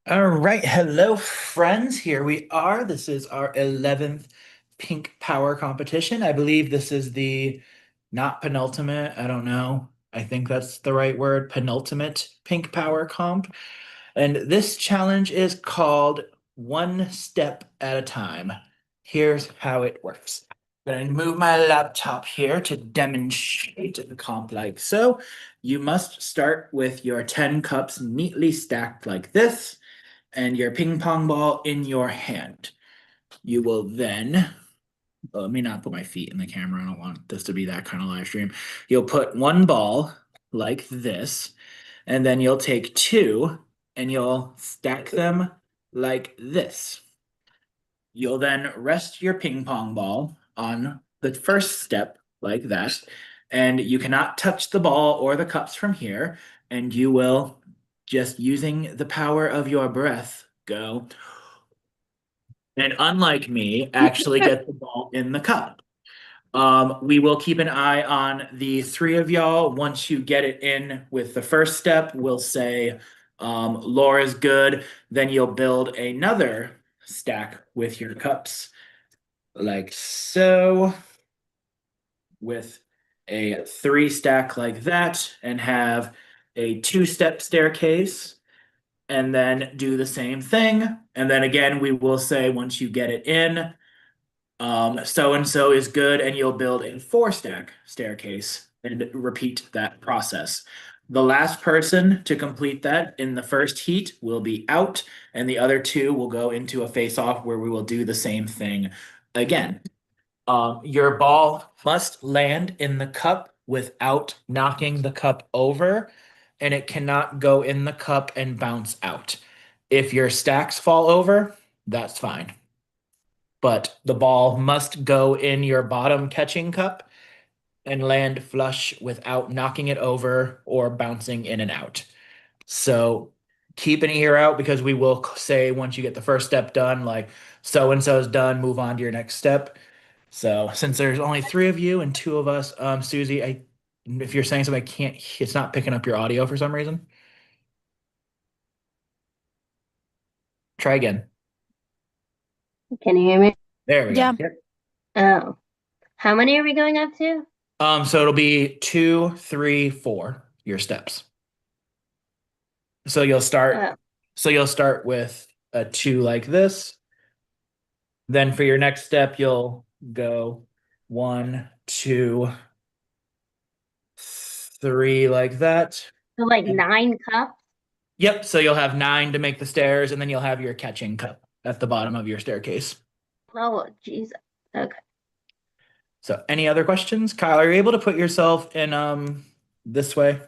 All right, hello friends. Here we are. This is our 11th Pink Power competition. I believe this is the not penultimate. I don't know. I think that's the right word, penultimate Pink Power comp. And this challenge is called One Step at a Time. Here's how it works. I'm going to move my laptop here to demonstrate the comp like so. You must start with your 10 cups neatly stacked like this and your ping pong ball in your hand. You will then, let me not put my feet in the camera. I don't want this to be that kind of live stream. You'll put one ball like this, and then you'll take two and you'll stack them like this. You'll then rest your ping pong ball on the first step like that, and you cannot touch the ball or the cups from here, and you will, just using the power of your breath, go and unlike me, actually get the ball in the cup. We will keep an eye on the three of y'all. Once you get it in with the first step, we'll say Laura's good. Then you'll build another stack with your cups, like so, with a three stack like that, and have a two-step staircase, and then do the same thing. And then again, we will say once you get it in, so and so is good, and you'll build a four stack staircase and repeat that process. The last person to complete that in the first heat will be out, and the other two will go into a face off where we will do the same thing again. Your ball must land in the cup without knocking the cup over, and it cannot go in the cup and bounce out. If your stacks fall over, that's fine, but the ball must go in your bottom catching cup and land flush without knocking it over or bouncing in and out. So keep an ear out because we will say once you get the first step done, like so and so is done, move on to your next step. So since there's only three of you and two of us, Susie, if you're saying something, I can't, it's not picking up your audio for some reason. Try again. Can you hear me? There we go. Yeah. Yep. Oh, how many are we going up to? So it'll be two, three, four, your steps. So you'll Oh, start, so you'll start with a two like this. Then for your next step, you'll go one, two, three like that. so like And 9 cups? yep, so you'll have nine to make the stairs, and then you'll have your catching cup at the bottom of your staircase. Oh, jeez. Okay. So any other questions? Kyle, are you able to put yourself in this way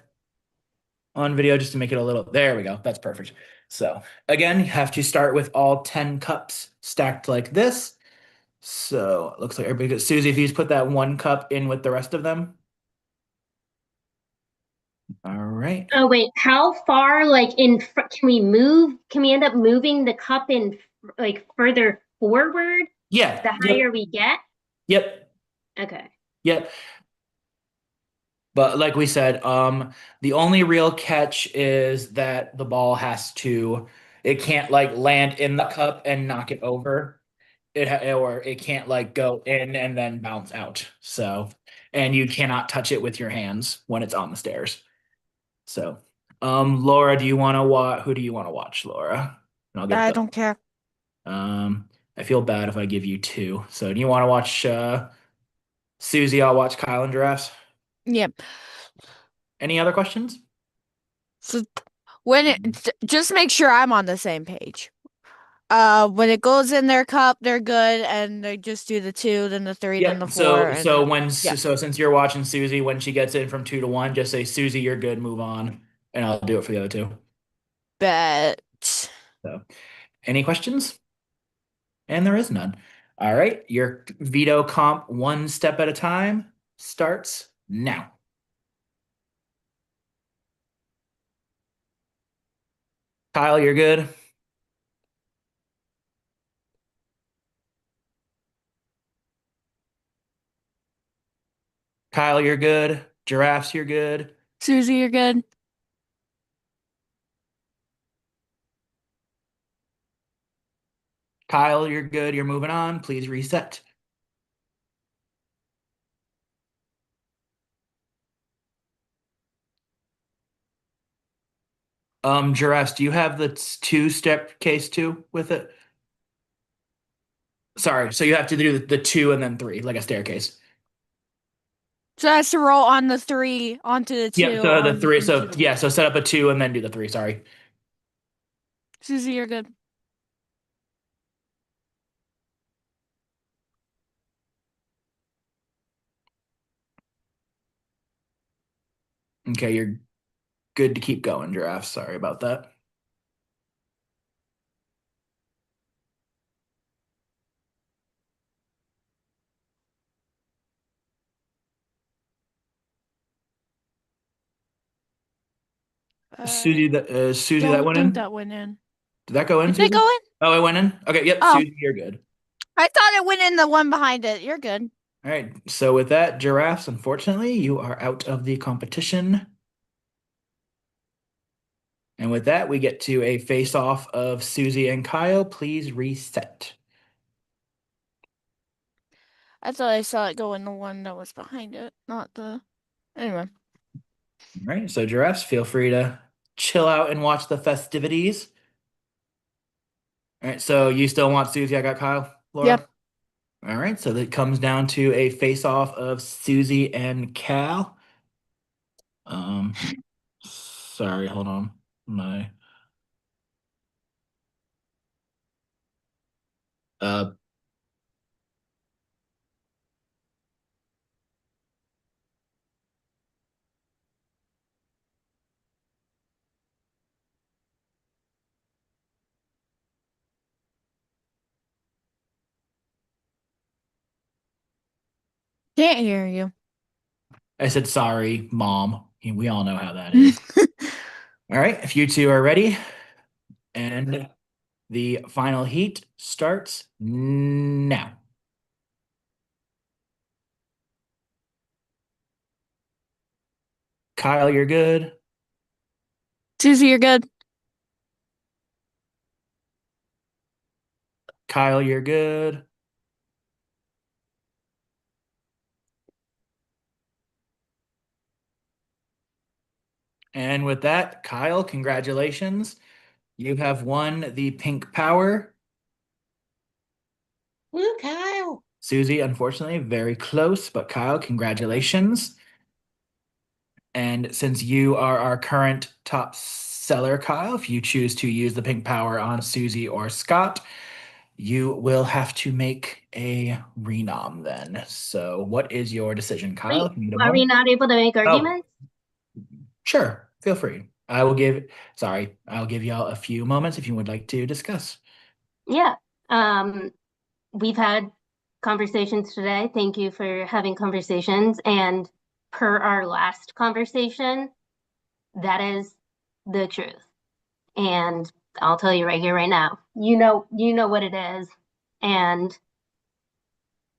on video just to make it a little, there we go. That's perfect. So again, you have to start with all 10 cups stacked like this. So it looks like everybody good. Susie, if you just put that one cup in with the rest of them. All right. Oh, wait. How far, like, can we move? Can we end up moving the cup in, like, further forward Yeah. the higher Yep. we get? Yep. Okay. Yep. But like we said, the only real catch is that the ball has to, it can't like land in the cup and knock it over. Or it can't like go in and then bounce out. So, and you cannot touch it with your hands when it's on the stairs. So, Laura, do you want to watch? Who do you want to watch, Laura? And I'll get I the. don't care. I feel bad if I give you two. So, do you want to watch Susie? I'll watch Kyle and Giraffes. Yep. Any other questions? So just make sure I'm on the same page. When it goes in their cup, they're good, and they just do the two, then the three, then the Yep. four, So, and yeah. so since you're watching Susie, when she gets in from two to one, just say Susie, you're good. Move on, and I'll do it for the other two. Bet. So, any questions? And there is none. All right, your veto comp one step at a time starts now. Kyle, you're good. Kyle, you're good. Giraffes, you're good. Susie, you're good. Kyle, you're good. You're moving on. Please reset. Giraffes, do you have the two-step case two with it? Sorry, so you have to do the two and then three, like a staircase. So that's to roll on the three, onto the Yep, two, so the on three, into so the yeah, one. so set up a two and then do the three, sorry. Susie, you're good. Okay, you're good to keep going, Giraffe. Sorry about that. I Susie, that don't went think in? that went in. Did that go in, Did they Susie? go in? Oh, it went in? Okay, yep, Oh, Susie, you're good. I thought it went in the one behind it. You're good. All right, so with that, Giraffes, unfortunately, you are out of the competition. And with that, we get to a face-off of Susie and Kyle. Please reset. I thought I saw it go in the one that was behind it, not the. Anyway. All right, so Giraffes, feel free to chill out and watch the festivities. All right, so you still want Susie? I got Kyle, Yep. Laura. All right, so that comes down to a face-off of Susie and Cal. Um, sorry, hold on. My uh Can't hear you. I said sorry, Mom. We all know how that is. All right, if you two are ready, and the final heat starts now. Kyle, you're good. Susie, you're good. Kyle, you're good. And with that, Kyle, congratulations. You have won the pink power. Woo, Kyle. Susie, unfortunately, very close, but Kyle, congratulations. And since you are our current top seller, Kyle, if you choose to use the pink power on Susie or Scott, you will have to make a renom then. So, what is your decision, Kyle? Wait, If you need a are we moment. not able to make Oh, arguments? sure. Feel free. Sorry, I'll give y'all a few moments if you would like to discuss. Yeah. Um, we've had conversations today. Thank you for having conversations. And per our last conversation, that is the truth. And I'll tell you right here, right now. You know what it is. And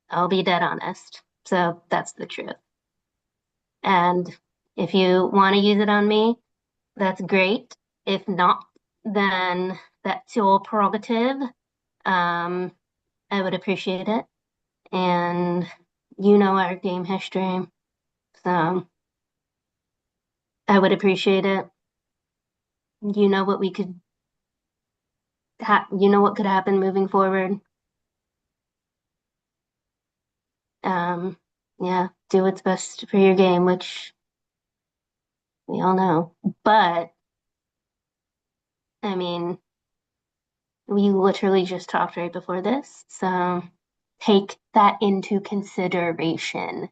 I'll be dead honest. So that's the truth. And if you want to use it on me, that's great. If not, then that's your prerogative. Um, I would appreciate it. And you know our game history, so I would appreciate it. You know what we could you know what could happen moving forward. Um, yeah, do what's best for your game, which we all know. But I mean, we literally just talked right before this, so take that into consideration,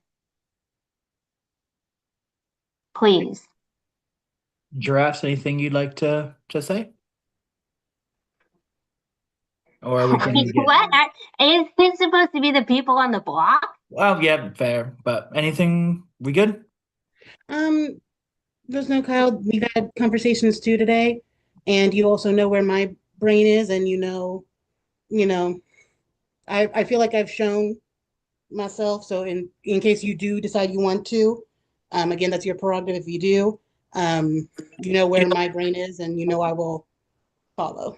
please. Giraffes, anything you'd like to say? Or are we going to get What? Is this supposed to be the people on the block? well, yeah, fair. But anything we good? Um, there's no Kyle. We've had conversations too today, and you also know where my brain is, and you know, I feel like I've shown myself. So in case you do decide you want to, again, that's your prerogative if you do. You know where my brain is, and you know I will follow.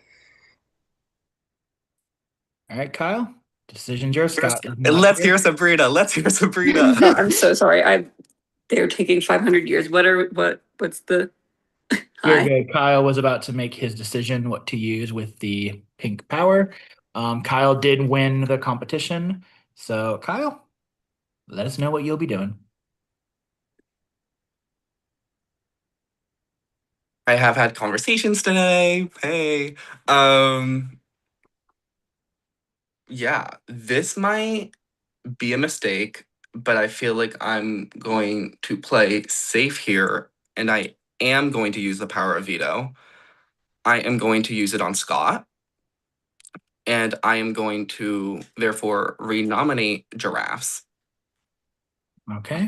All right, Kyle. Decision's yours. Scott is not Let's here. hear Sabrina. Let's hear Sabrina. I'm so sorry. They're taking 500 years. What's the You're hi? good. Kyle was about to make his decision what to use with the pink power. Kyle did win the competition. So, Kyle, let us know what you'll be doing. I have had conversations today. Hey. Um, yeah, this might be a mistake, but I feel like I'm going to play safe here, and I am going to use the power of veto. I am going to use it on Scott, and I am going to therefore renominate giraffes. Okay.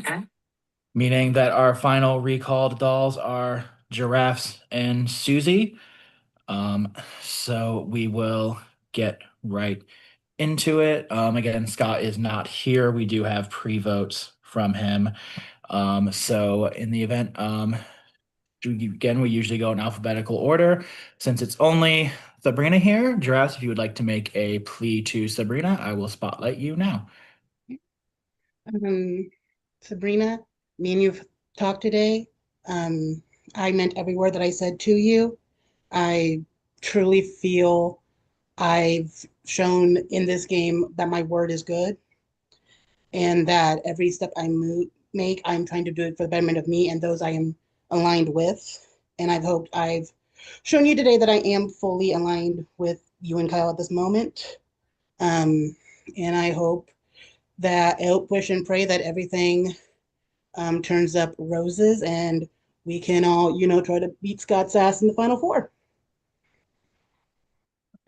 Meaning that our final recalled dolls are Giraffes and Susie. Um, so we will get right into it. Again, Scott is not here. We do have pre-votes from him. So in the event, again, we usually go in alphabetical order. Since it's only Sabrina here, Giraffes, if you would like to make a plea to Sabrina, I will spotlight you now. Sabrina, me and you've talked today. Um, I meant every word that I said to you. I truly feel I've shown in this game that my word is good and that every step make, I'm trying to do it for the betterment of me and those I am aligned with. And I've shown you today that I am fully aligned with you and Kyle at this moment. Um, and I hope, wish, and pray that everything turns up roses and we can all, try to beat Scott's ass in the final four.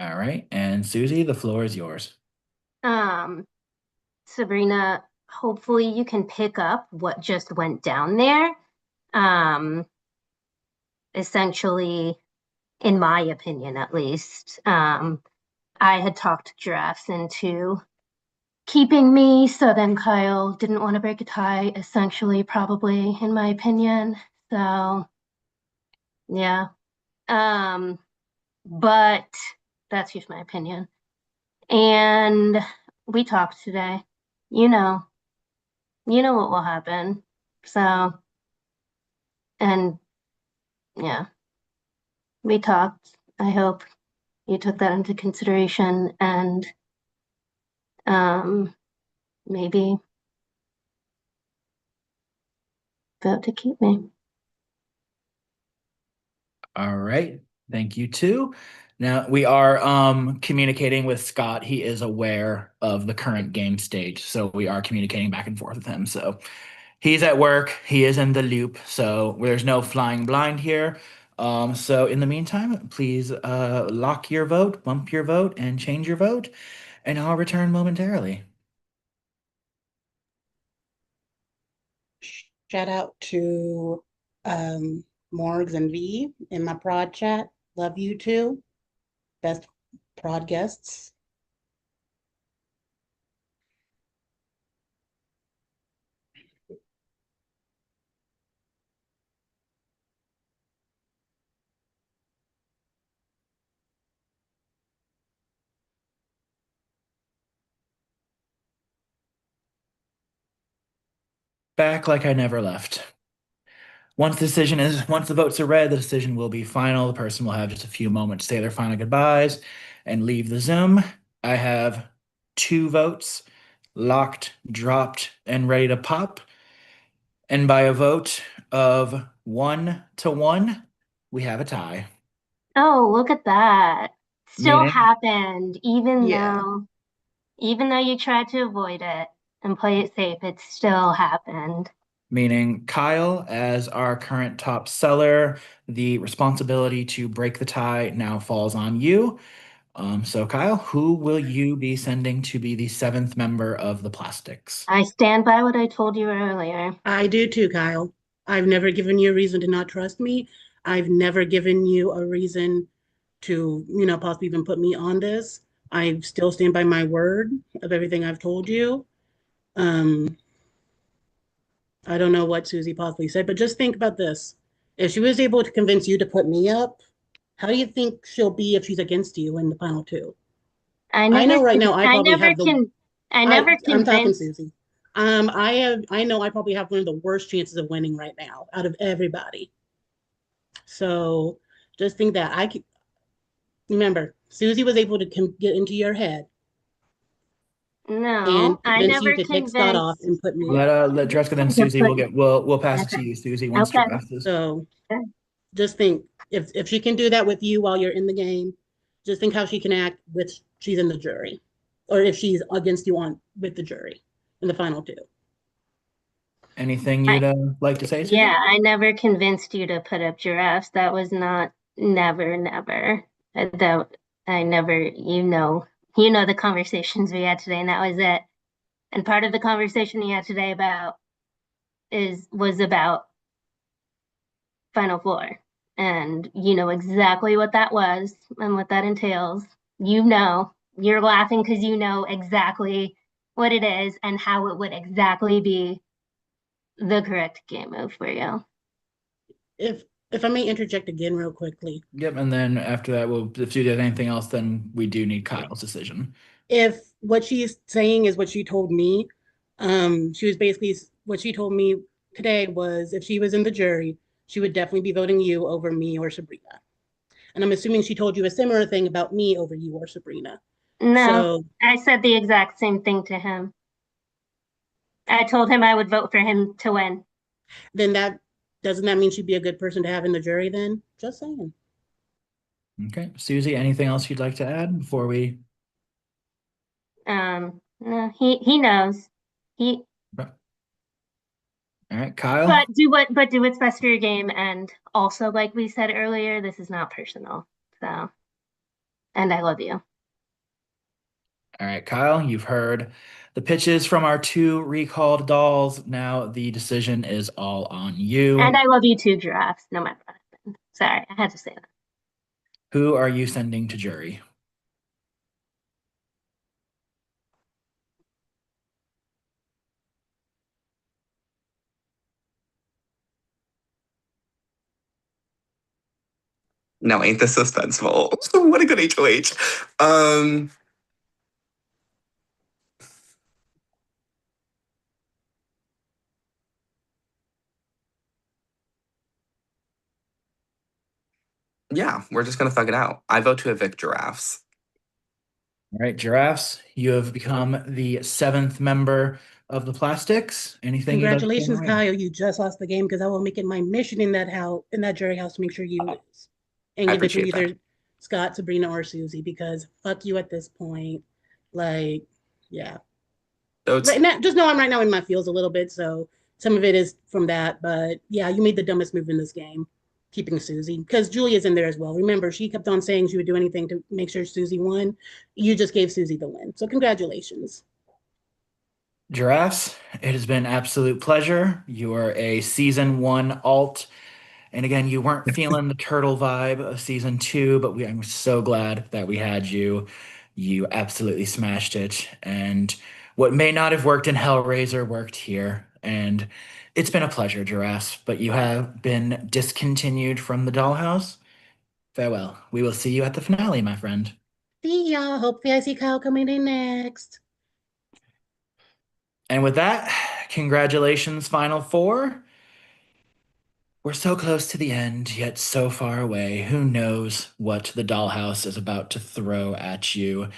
All right. And Susie, the floor is yours. Um, Sabrina, hopefully you can pick up what just went down there. Um, Essentially, in my opinion, at least, I had talked giraffes into keeping me, so then Kyle didn't want to break a tie, essentially, probably, in my opinion. So, yeah. Um, but that's just my opinion. And we talked today. You know, you know what will happen. So, and yeah, we talked. I hope you took that into consideration and maybe vote to keep me. All right. Thank you too. Now we are communicating with Scott. He is aware of the current game state, so we are communicating back and forth with him. So he's at work. He is in the loop. So there's no flying blind here. So in the meantime, please lock your vote, bump your vote, and change your vote, and I'll return momentarily. Shout out to Morgs and V in my prod chat. Love you too. Best prod guests. Back like I never left. Once the votes are read, the decision will be final. The person will have just a few moments to say their final goodbyes and leave the Zoom. I have 2 votes locked, dropped, and ready to pop. And by a vote of 1-1, we have a tie. Oh, look at that. Still Meaning, happened, Yeah. even though you tried to avoid it and play it safe, it still happened. meaning Kyle, as our current top seller, the responsibility to break the tie now falls on you. So Kyle, who will you be sending to be the 7th member of the Plastics? I stand by what I told you earlier. I do too, Kyle. I've never given you a reason to not trust me. I've never given you a reason to, possibly even put me on this. I still stand by my word of everything I've told you. Um, I don't know what Susie possibly said, but just think about this. If she was able to convince you to put me up, how do you think she'll be if she's against you in the final two? I know right now I I probably never have the can, I never I'm talking convinced. Susie. I know I probably have one of the worst chances of winning right now out of everybody. So just think that remember, Susie was able to get into your head and No, I convince you never to take Scott off convinced. and put me Let in. let Jessica then To Susie. put, We'll pass it to okay, you, Susie, once okay. draft is. So just think if she can do that with you while you're in the game, just think how she can act with she's in the jury, or if she's against you on with the jury in the final two. Anything I, you'd like to say, yeah, Susie? I never convinced you to put up giraffes. That was not, never, never. That I never, you know the conversations we had today, and that was it. And part of the conversation we had today was about Final Four. And you know exactly what that was and what that entails. You know, you're laughing because you know exactly what it is and how it would exactly be the correct game move for you. If I may interject again real quickly, Yep, and then after that, if Susie has anything else, then we do need Kyle's decision. if what she's saying is what she told me, she was basically what she told me today was if she was in the jury, she would definitely be voting you over me or Sabrina. And I'm assuming she told you a similar thing about me over you or Sabrina. No, So I said the exact same thing to him. I told him I would vote for him to win. then that doesn't that mean she'd be a good person to have in the jury then? Just saying. Okay, Susie, anything else you'd like to add before we? No, he knows. He All right, Kyle. but do what's best for your game. And also, like we said earlier, this is not personal. So, and I love you. All right, Kyle, you've heard the pitches from our two recalled dolls. Now the decision is all on And you. I love you too, giraffes, no matter what happened. Sorry, I had to say that. Who are you sending to jury? Now ain't this suspenseful? What a good HOH. Yeah, we're just gonna thug it out. I vote to evict giraffes. All right, giraffes, you have become the seventh member of the plastics. Anything you'd like to say in the Congratulations, ring? Kyle. You just lost the game because I will make it my mission in that house, in that jury house, to make sure you lose and I give it to appreciate that. either Scott, Sabrina, or Susie because fuck you at this point. Like, yeah. So it's Right now, just know I'm right now in my feels a little bit, so some of it is from that. But yeah, you made the dumbest move in this game, keeping Susie because Julia's in there as well. Remember, she kept on saying she would do anything to make sure Susie won. You just gave Susie the win, so congratulations. Giraffes, it has been absolute pleasure. You are a season one alt. And again, you weren't feeling the turtle vibe of season two, but I'm so glad that we had you. You absolutely smashed it. And what may not have worked in Hellraiser worked here. And it's been a pleasure, Giraffes, but you have been discontinued from the dollhouse. Farewell. We will see you at the finale, my friend. See y'all. Hopefully, I see Kyle coming in next. And with that, congratulations, Final Four. We're so close to the end, yet so far away. Who knows what the dollhouse is about to throw at you?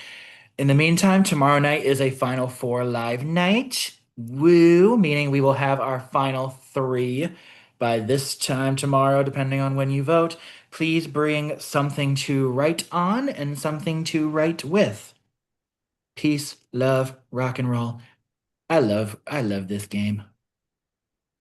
In the meantime, tomorrow night is a Final Four live night. Woo, meaning we will have our final three by this time tomorrow, depending on when you vote. Please bring something to write on and something to write with. Peace, love, rock and roll. I love this game.